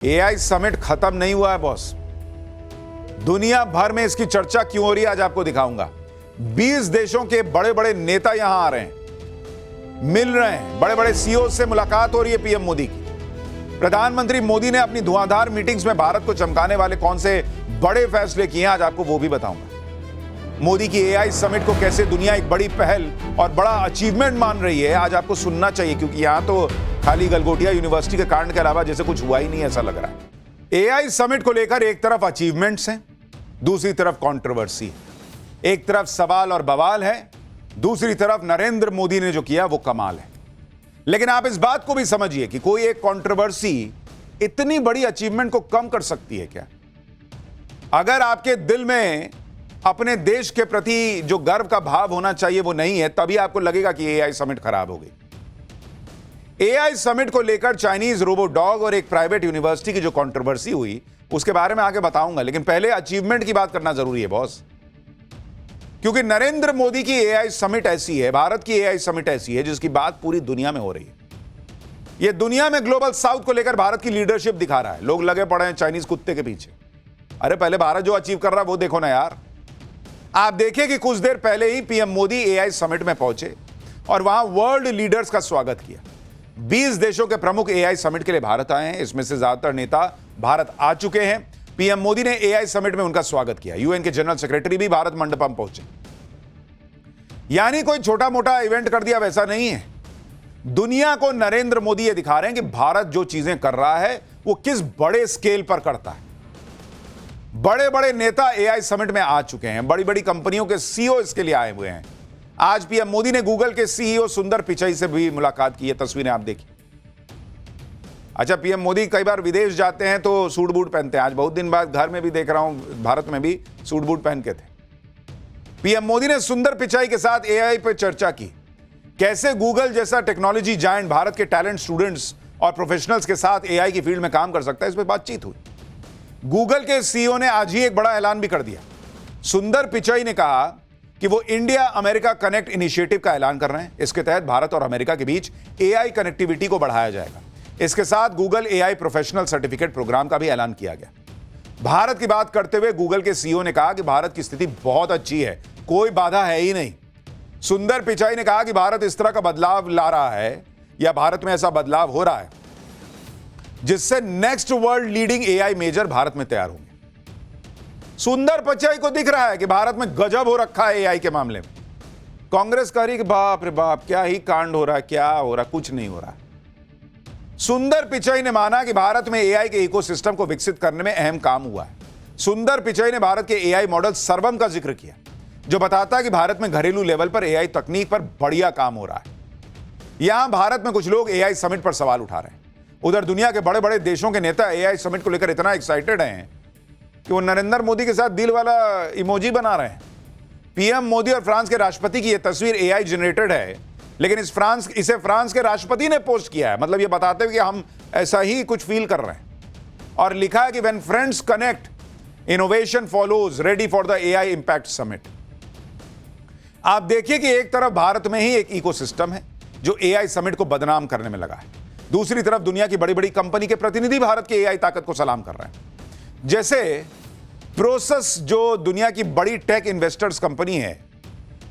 AI summit खत्म नहीं हुआ है बॉस। दुनिया भर में इसकी चर्चा क्यों हो रही है आज आपको दिखाऊंगा। 20 देशों के बड़े बड़े नेता यहां आ रहे हैं, मिल रहे हैं, बड़े बड़े सीईओ से मुलाकात हो रही है पीएम मोदी की। प्रधानमंत्री मोदी ने अपनी धुआंधार मीटिंग्स में भारत को चमकाने वाले कौन से बड़े फैसले किए आज आपको वो भी बताऊंगा। मोदी की एआई समिट को कैसे दुनिया एक बड़ी पहल और बड़ा अचीवमेंट मान रही है आज आपको सुनना चाहिए, क्योंकि यहां तो खाली गलगोटिया यूनिवर्सिटी के कांड के अलावा जैसे कुछ हुआ ही नहीं ऐसा लग रहा है। एआई समिट को लेकर एक तरफ अचीवमेंट्स हैं, दूसरी तरफ कंट्रोवर्सी है। एक तरफ सवाल और बवाल है, दूसरी तरफ नरेंद्र मोदी ने जो किया वो कमाल है। लेकिन आप इस बात को भी समझिए कि कोई एक कंट्रोवर्सी इतनी बड़ी अचीवमेंट को कम कर सकती है क्या? अगर आपके दिल में अपने देश के प्रति जो गर्व का भाव होना चाहिए वो नहीं है, तभी आपको लगेगा कि एआई समिट खराब हो गई। एआई समिट को लेकर चाइनीज रोबो डॉग और एक प्राइवेट यूनिवर्सिटी की जो कंट्रोवर्सी हुई उसके बारे में आगे बताऊंगा, लेकिन पहले अचीवमेंट की बात करना जरूरी है बॉस। क्योंकि नरेंद्र मोदी की एआई समिट ऐसी है, भारत की एआई समिट ऐसी है जिसकी बात पूरी दुनिया में हो रही है। यह दुनिया में ग्लोबल साउथ को लेकर भारत की लीडरशिप दिखा रहा है। लोग लगे पड़े हैं चाइनीज कुत्ते के पीछे। अरे पहले भारत जो अचीव कर रहा है वो देखो ना यार। आप देखिए कि कुछ देर पहले ही पीएम मोदी एआई समिट में पहुंचे और वहां वर्ल्ड लीडर्स का स्वागत किया। 20 देशों के प्रमुख एआई समिट के लिए भारत आए हैं। इसमें से ज्यादातर नेता भारत आ चुके हैं। पीएम मोदी ने एआई समिट में उनका स्वागत किया। यूएन के जनरल सेक्रेटरी भी भारत मंडपम पहुंचे। यानी कोई छोटा मोटा इवेंट कर दिया वैसा नहीं है। दुनिया को नरेंद्र मोदी ये दिखा रहे हैं कि भारत जो चीजें कर रहा है वो किस बड़े स्केल पर करता है। बड़े बड़े नेता एआई समिट में आ चुके हैं। बड़ी बड़ी कंपनियों के सीईओ इसके लिए आए हुए हैं। आज पीएम मोदी ने गूगल के सीईओ सुंदर पिचाई से भी मुलाकात की है। तस्वीरें आप देखिए। अच्छा, पीएम मोदी कई बार विदेश जाते हैं तो सूट बूट पहनते हैं। आज बहुत दिन बाद घर में भी देख रहा हूं, भारत में भी सूट बूट पहन के थे। पीएम मोदी ने सुंदर पिचाई के साथ एआई पर चर्चा की। कैसे गूगल जैसा टेक्नोलॉजी जायंट भारत के टैलेंट स्टूडेंट्स और प्रोफेशनल्स के साथ एआई की फील्ड में काम कर सकता है, इस पर बातचीत हुई। गूगल के सीईओ ने आज ही एक बड़ा ऐलान भी कर दिया। सुंदर पिचाई ने कहा कि वो इंडिया अमेरिका कनेक्ट इनिशिएटिव का ऐलान कर रहे हैं। इसके तहत भारत और अमेरिका के बीच एआई कनेक्टिविटी को बढ़ाया जाएगा। इसके साथ Google AI professional certificate program का भी ऐलान किया गया। भारत की बात करते हुए गूगल के सीईओ ने कहा कि भारत की स्थिति बहुत अच्छी है, कोई बाधा है ही नहीं। सुंदर पिचाई ने कहा कि भारत इस तरह का बदलाव ला रहा है या भारत में ऐसा बदलाव हो रहा है जिससे next world leading AI major भारत में तैयार होंगे। सुंदर पिचाई को दिख रहा है कि भारत में गजब हो रखा है एआई के मामले में। कांग्रेस कह रही कि बाप रे बाप क्या ही कांड हो रहा है, क्या हो रहा, कुछ नहीं हो रहा। सुंदर पिचाई ने माना कि भारत में एआई के इकोसिस्टम को विकसित करने में अहम काम हुआ है। सुंदर पिचाई ने भारत के एआई मॉडल सर्वम का जिक्र किया, जो बताता है कि भारत में घरेलू लेवल पर एआई तकनीक पर बढ़िया काम हो रहा है। यहां भारत में कुछ लोग एआई समिट पर सवाल उठा रहे हैं। उधर दुनिया के बड़े बड़े देशों के नेता एआई समिट को लेकर इतना एक्साइटेड हैं कि वो नरेंद्र मोदी के साथ दिल वाला इमोजी बना रहे हैं। पीएम मोदी और फ्रांस के राष्ट्रपति की यह तस्वीर एआई जनरेटेड है, लेकिन इसे फ्रांस के राष्ट्रपति ने पोस्ट किया है। मतलब ये बताते हुए कि हम ऐसा ही कुछ फील कर रहे हैं। और लिखा है कि when friends connect innovation follows, ready for the AI impact summit. आप देखिए कि एक तरफ भारत में ही एक इकोसिस्टम है जो एआई समिट को बदनाम करने में लगा है, दूसरी तरफ दुनिया की बड़ी बड़ी कंपनी के प्रतिनिधि भारत की एआई ताकत को सलाम कर रहे हैं। जैसे प्रोसेस, जो दुनिया की बड़ी टेक इन्वेस्टर्स कंपनी है,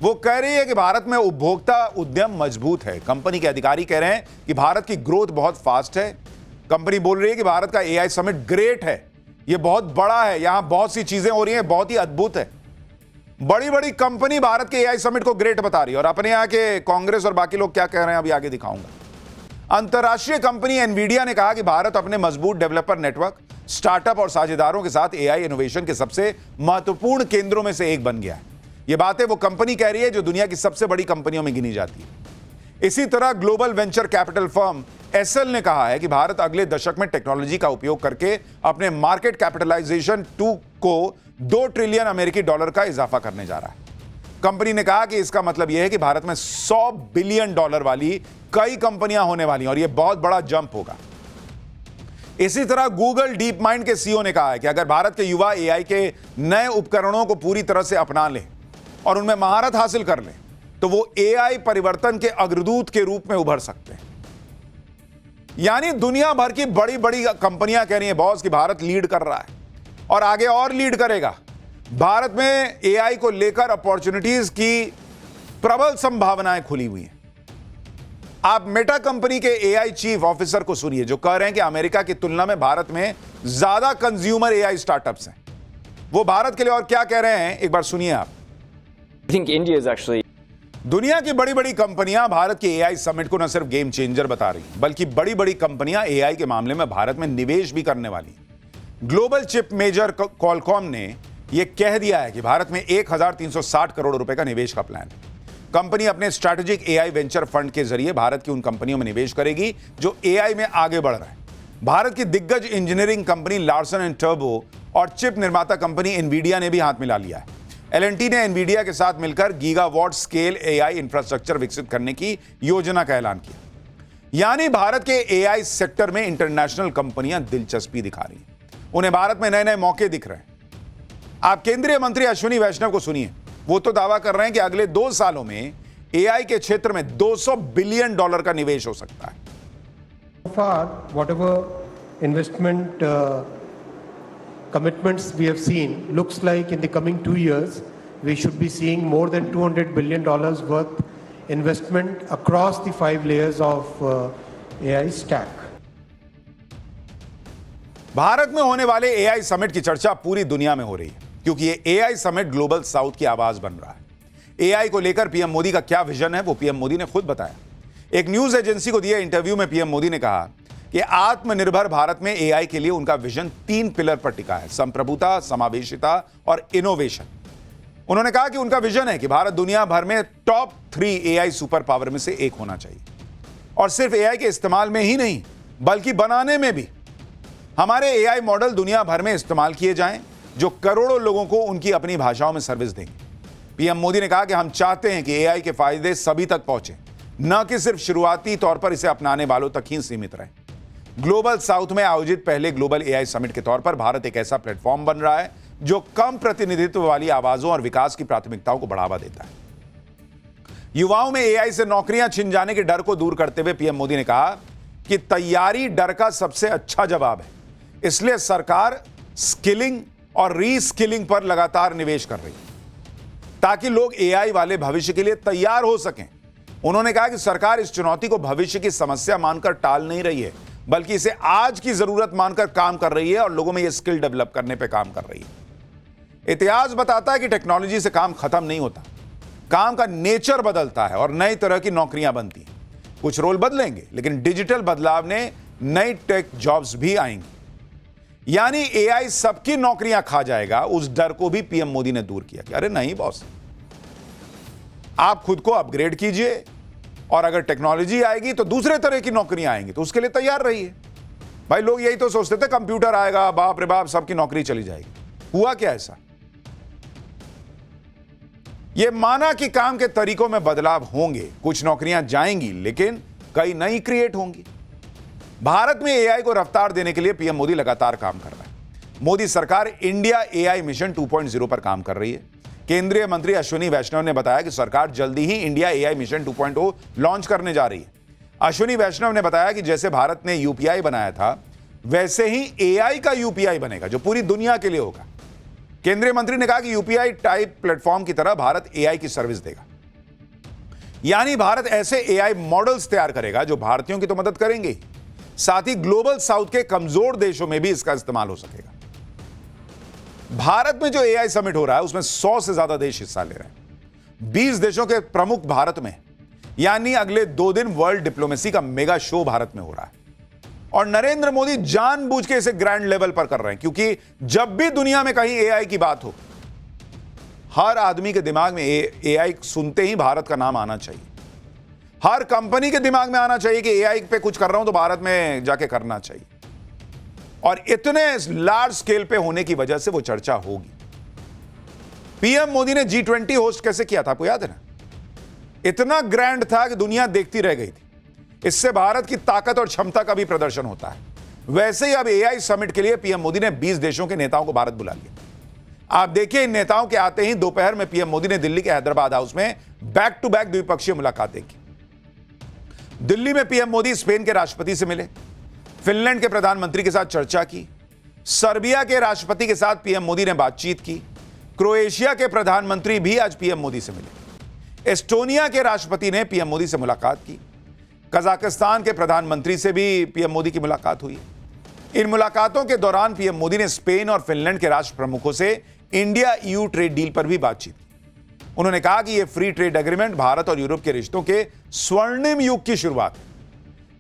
वो कह रही है कि भारत में उपभोक्ता उद्यम मजबूत है। कंपनी के अधिकारी कह रहे हैं कि भारत की ग्रोथ बहुत फास्ट है। कंपनी बोल रही है कि भारत का एआई समिट ग्रेट है, ये बहुत बड़ा है, यहां बहुत सी चीजें हो रही हैं, बहुत ही अद्भुत है। बड़ी बड़ी कंपनी भारत के एआई समिट को ग्रेट बता रही है। और अपने यहां के कांग्रेस और बाकी लोग क्या कह रहे हैं अभी आगे दिखाऊंगा। अंतर्राष्ट्रीय कंपनी एनवीडिया ने कहा कि भारत अपने मजबूत डेवलपर नेटवर्क, स्टार्टअप और साझेदारों के साथ एआई इनोवेशन के सबसे महत्वपूर्ण केंद्रों में से एक बन गया है। ये बातें वो कंपनी कह रही है जो दुनिया की सबसे बड़ी कंपनियों में गिनी जाती है। इसी तरह global venture capital firm Accel ने कहा है कि भारत अगले दशक में टेक्नोलॉजी का उपयोग करके अपने मार्केट कैपिटलाइजेशन को 2 ट्रिलियन अमेरिकी डॉलर का इजाफा करने जा रहा है। कंपनी ने कहा कि इसका मतलब यह है कि भारत में 100 बिलियन डॉलर वाली कई कंपनियां होने वाली हैं और यह बहुत बड़ा जंप होगा। इसी तरह गूगल डीप माइंड के सीईओ ने कहा है कि अगर भारत के युवा एआई के नए उपकरणों को पूरी तरह से अपना लें और उनमें महारत हासिल कर लें तो वो एआई परिवर्तन के अग्रदूत के रूप में उभर सकते हैं। यानी दुनिया भर की बड़ी बड़ी कंपनियां कह रही हैं बॉस कि भारत लीड कर रहा है और आगे और लीड करेगा। भारत में एआई को लेकर अपॉर्चुनिटीज की प्रबल संभावनाएं खुली हुई हैं। आप मेटा कंपनी के एआई चीफ ऑफिसर को सुनिए जो कह रहे हैं कि अमेरिका की तुलना में भारत में ज्यादा कंज्यूमर एआई स्टार्टअप्स हैं। वो भारत के लिए और क्या कह रहे हैं, एक बार सुनिए आप। I think India is actually दुनिया की बड़ी बड़ी कंपनियां भारत के एआई समिट को न सिर्फ गेम चेंजर बता रही हैं, बल्कि बड़ी बड़ी कंपनियां एआई के मामले में भारत में निवेश भी करने वाली हैं। ग्लोबल चिप मेजर क्वालकॉम ने यह कह दिया है कि भारत में 1360 करोड़ रुपए का निवेश का प्लान है। कंपनी अपने स्ट्रैटेजिक एआई वेंचर फंड के जरिए भारत की उन कंपनियों में निवेश करेगी जो एआई में आगे बढ़ रहे हैं। भारत की दिग्गज engineering company Larsen and turbo और चिप निर्माता कंपनी एनवीडिया ने भी हाथ मिला लिया है। एलएनटी ने एनवीडिया के साथ मिलकर गीगावाट स्केल एआई इंफ्रास्ट्रक्चर विकसित करने की योजना का ऐलान किया। यानी भारत के एआई सेक्टर में इंटरनेशनल कंपनियां दिलचस्पी दिखा रही हैं, उन्हें भारत में नए नए मौके दिख रहे हैं। आप केंद्रीय मंत्री अश्विनी वैष्णव को सुनिए, वो तो दावा कर रहे हैं कि अगले 2 सालों में एआई के क्षेत्र में $200 बिलियन का निवेश हो सकता है। So far, whatever investment commitments we have seen, looks like in the coming 2 years, we should be seeing more than $200 billion worth investment across the 5 layers of AI stack. Bharat में होने वाले एआई समिट की चर्चा पूरी दुनिया में हो रही है क्योंकि ये एआई समिट ग्लोबल साउथ की आवाज बन रहा है। एआई को लेकर पीएम मोदी का क्या विजन है वो पीएम मोदी ने खुद बताया। एक न्यूज एजेंसी को दिए इंटरव्यू में पीएम मोदी ने कहा कि आत्मनिर्भर भारत में एआई के लिए उनका विजन 3 पिलर पर टिका है: संप्रभुता, समावेशिता और इनोवेशन। उन्होंने कहा कि उनका विजन है कि भारत दुनिया भर में टॉप 3 एआई सुपर पावर में से एक होना चाहिए, और सिर्फ एआई के इस्तेमाल में ही नहीं बल्कि बनाने में भी। हमारे एआई मॉडल दुनिया भर में इस्तेमाल किए जाएं जो करोड़ों लोगों को उनकी अपनी भाषाओं में सर्विस देंगे। पीएम मोदी ने कहा कि हम चाहते हैं कि एआई के फायदे सभी तक पहुंचे, न कि सिर्फ शुरुआती तौर पर इसे अपनाने वालों तक ही सीमित रहे। ग्लोबल साउथ में आयोजित पहले ग्लोबल एआई समिट के तौर पर भारत एक ऐसा प्लेटफॉर्म बन रहा है जो कम प्रतिनिधित्व वाली आवाजों और विकास की प्राथमिकताओं को बढ़ावा देता है। युवाओं में एआई से नौकरियां छिन जाने के डर को दूर करते हुए पीएम मोदी ने कहा कि तैयारी डर का सबसे अच्छा जवाब है, इसलिए सरकार स्किलिंग और रीस्किलिंग पर लगातार निवेश कर रही है ताकि लोग एआई वाले भविष्य के लिए तैयार हो सकें। उन्होंने कहा कि सरकार इस चुनौती को भविष्य की समस्या मानकर टाल नहीं रही है, बल्कि इसे आज की जरूरत मानकर काम कर रही है और लोगों में यह स्किल डेवलप करने पर काम कर रही है। इतिहास बताता है कि टेक्नोलॉजी से काम खत्म नहीं होता, काम का नेचर बदलता है और नई तरह की नौकरियां बनती हैं। कुछ रोल बदलेंगे लेकिन डिजिटल बदलाव ने नई टेक जॉब्स भी आएंगी। यानी एआई सबकी नौकरियां खा जाएगा, उस डर को भी पीएम मोदी ने दूर किया कि अरे नहीं बॉस, आप खुद को अपग्रेड कीजिए और अगर टेक्नोलॉजी आएगी तो दूसरे तरह की नौकरियां आएंगी, तो उसके लिए तैयार रहिए। भाई लोग यही तो सोचते थे कंप्यूटर आएगा, बाप रे बाप सबकी नौकरी चली जाएगी। हुआ क्या ऐसा? यह माना कि काम के तरीकों में बदलाव होंगे, कुछ नौकरियां जाएंगी लेकिन कई नई क्रिएट होंगी। भारत में एआई को रफ्तार देने के लिए पीएम मोदी लगातार काम कर रहा है। मोदी सरकार इंडिया एआई मिशन 2.0 पर काम कर रही है। केंद्रीय मंत्री अश्विनी वैष्णव ने बताया कि सरकार जल्दी ही इंडिया एआई मिशन 2.0 लॉन्च करने जा रही है। अश्विनी वैष्णव ने बताया कि जैसे भारत ने यूपीआई बनाया था वैसे ही एआई का यूपीआई बनेगा जो पूरी दुनिया के लिए होगा। केंद्रीय मंत्री ने कहा कि यूपीआई टाइप प्लेटफॉर्म की तरह भारत एआई की सर्विस देगा, यानी भारत ऐसे एआई मॉडल्स तैयार करेगा जो भारतीयों की तो मदद करेंगे, साथ ही ग्लोबल साउथ के कमजोर देशों में भी इसका इस्तेमाल हो सकेगा। भारत में जो एआई समिट हो रहा है उसमें 100 से ज्यादा देश हिस्सा ले रहे हैं। 20 देशों के प्रमुख भारत में, यानी अगले 2 दिन वर्ल्ड डिप्लोमेसी का मेगा शो भारत में हो रहा है। और नरेंद्र मोदी जानबूझ के इसे ग्रैंड लेवल पर कर रहे हैं क्योंकि जब भी दुनिया में कहीं एआई की बात हो, हर आदमी के दिमाग में एआई सुनते ही भारत का नाम आना चाहिए। हर कंपनी के दिमाग में आना चाहिए कि एआई पे कुछ कर रहा हूं तो भारत में जाके करना चाहिए। और इतने लार्ज स्केल पे होने की वजह से वो चर्चा होगी। पीएम मोदी ने G20 होस्ट कैसे किया था, आपको याद है ना? इतना ग्रैंड था कि दुनिया देखती रह गई थी। इससे भारत की ताकत और क्षमता का भी प्रदर्शन होता है। वैसे ही अब एआई समिट के लिए पीएम मोदी ने 20 देशों के नेताओं को भारत बुला लिया। आप देखिए, इन नेताओं के आते ही दोपहर में पीएम मोदी ने दिल्ली के हैदराबाद हाउस में बैक टू बैक द्विपक्षीय मुलाकातें की। दिल्ली में पीएम मोदी स्पेन के राष्ट्रपति से मिले, फिनलैंड के प्रधानमंत्री के साथ चर्चा की, सर्बिया के राष्ट्रपति के साथ पीएम मोदी ने बातचीत की, क्रोएशिया के प्रधानमंत्री भी आज पीएम मोदी से मिले, एस्टोनिया के राष्ट्रपति ने पीएम मोदी से मुलाकात की, कजाकिस्तान के प्रधानमंत्री से भी पीएम मोदी की मुलाकात हुई। इन मुलाकातों के दौरान पीएम मोदी ने स्पेन और फिनलैंड के राष्ट्र प्रमुखों से इंडिया ईयू ट्रेड डील पर भी बातचीत की। उन्होंने कहा कि यह फ्री ट्रेड एग्रीमेंट भारत और यूरोप के रिश्तों के स्वर्णिम युग की शुरुआत है।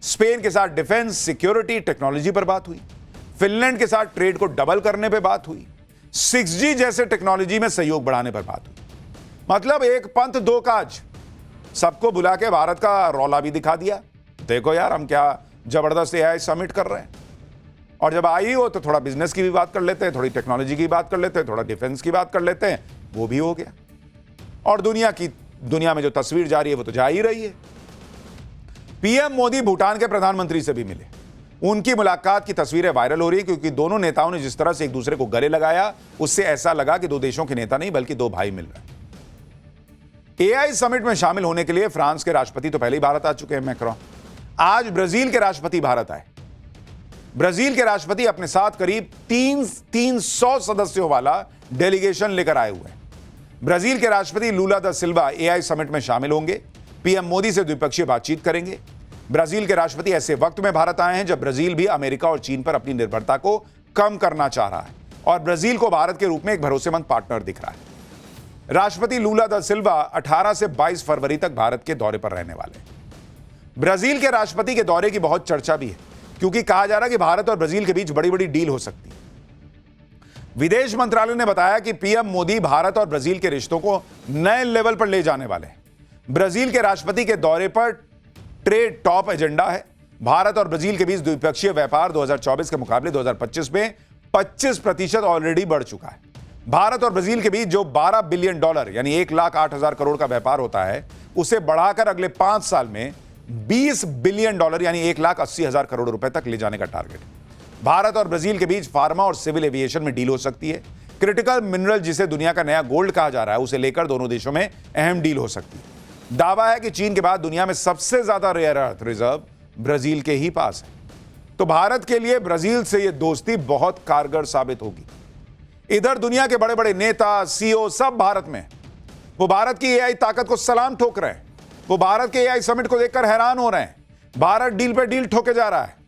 स्पेन के साथ डिफेंस, सिक्योरिटी, टेक्नोलॉजी पर बात हुई। फिनलैंड के साथ ट्रेड को डबल करने पर बात हुई। 6G जैसे टेक्नोलॉजी में सहयोग बढ़ाने पर बात हुई। मतलब एक पंथ दो काज, सबको बुला के भारत का रौला भी दिखा दिया। देखो यार, हम क्या जबरदस्त एआई समिट कर रहे हैं, और जब आई हो तो थोड़ा बिजनेस की भी बात कर लेते हैं, थोड़ी टेक्नोलॉजी की बात कर लेते हैं, थोड़ा डिफेंस की बात कर लेते हैं, वो भी हो गया। और दुनिया में जो तस्वीर जा रही है वो तो जा ही रही है। पीएम मोदी भूटान के प्रधानमंत्री से भी मिले। उनकी मुलाकात की तस्वीरें वायरल हो रही है क्योंकि दोनों नेताओं ने जिस तरह से एक दूसरे को गले लगाया, उससे ऐसा लगा कि दो देशों के नेता नहीं बल्कि दो भाई मिल रहे हैं। एआई समिट में शामिल होने के लिए फ्रांस के राष्ट्रपति तो पहले ही भारत आ चुके हैं, मैक्रोन। आज ब्राजील के राष्ट्रपति भारत आए। ब्राजील के राष्ट्रपति अपने साथ करीब 300 सदस्यों वाला डेलीगेशन लेकर आए हुए हैं। ब्राजील के राष्ट्रपति लूला दा सिल्वा एआई समिट में शामिल होंगे। पीएम मोदी से द्विपक्षीय बातचीत करेंगे। ब्राजील के राष्ट्रपति ऐसे वक्त में भारत आए हैं जब ब्राजील भी अमेरिका और चीन पर अपनी निर्भरता को कम करना चाह रहा है और ब्राजील को भारत के रूप में एक भरोसेमंद पार्टनर दिख रहा है। राष्ट्रपति लूला दा सिल्वा 18 से 22 फरवरी तक भारत के दौरे पर रहने वाले हैं। ब्राजील के राष्ट्रपति के दौरे की बहुत चर्चा भी है क्योंकि कहा जा रहा है कि भारत और ब्राजील के बीच बड़ी बड़ी डील हो सकती है। विदेश मंत्रालय ने बताया कि पीएम मोदी भारत और ब्राजील के रिश्तों को नए लेवल पर ले जाने वाले हैं। ब्राजील के राष्ट्रपति के दौरे पर ट्रेड टॉप एजेंडा है। भारत और ब्राजील के बीच द्विपक्षीय व्यापार 2024 के मुकाबले 2025 में 25% ऑलरेडी बढ़ चुका है। भारत और ब्राजील के बीच जो $12 बिलियन यानी 1,08,000 करोड़ का व्यापार होता है, उसे बढ़ाकर अगले 5 साल में $20 बिलियन यानी 1,80,000 करोड़ रुपए तक ले जाने का टारगेट है। भारत और ब्राजील के बीच फार्मा और सिविल एविएशन में डील हो सकती है। क्रिटिकल मिनरल, जिसे दुनिया का नया गोल्ड कहा जा रहा है, उसे लेकर दोनों देशों में अहम डील हो सकती है। दावा है कि चीन के बाद दुनिया में सबसे ज्यादा रेयर अर्थ रिजर्व ब्राजील के ही पास है। तो भारत के लिए ब्राजील से यह दोस्ती बहुत कारगर साबित होगी। इधर दुनिया के बड़े बड़े नेता, सीईओ सब भारत में, वो भारत की एआई ताकत को सलाम ठोक रहे हैं। वो भारत के एआई समिट को देखकर हैरान हो रहे हैं। भारत डील पे डील ठोके जा रहा है।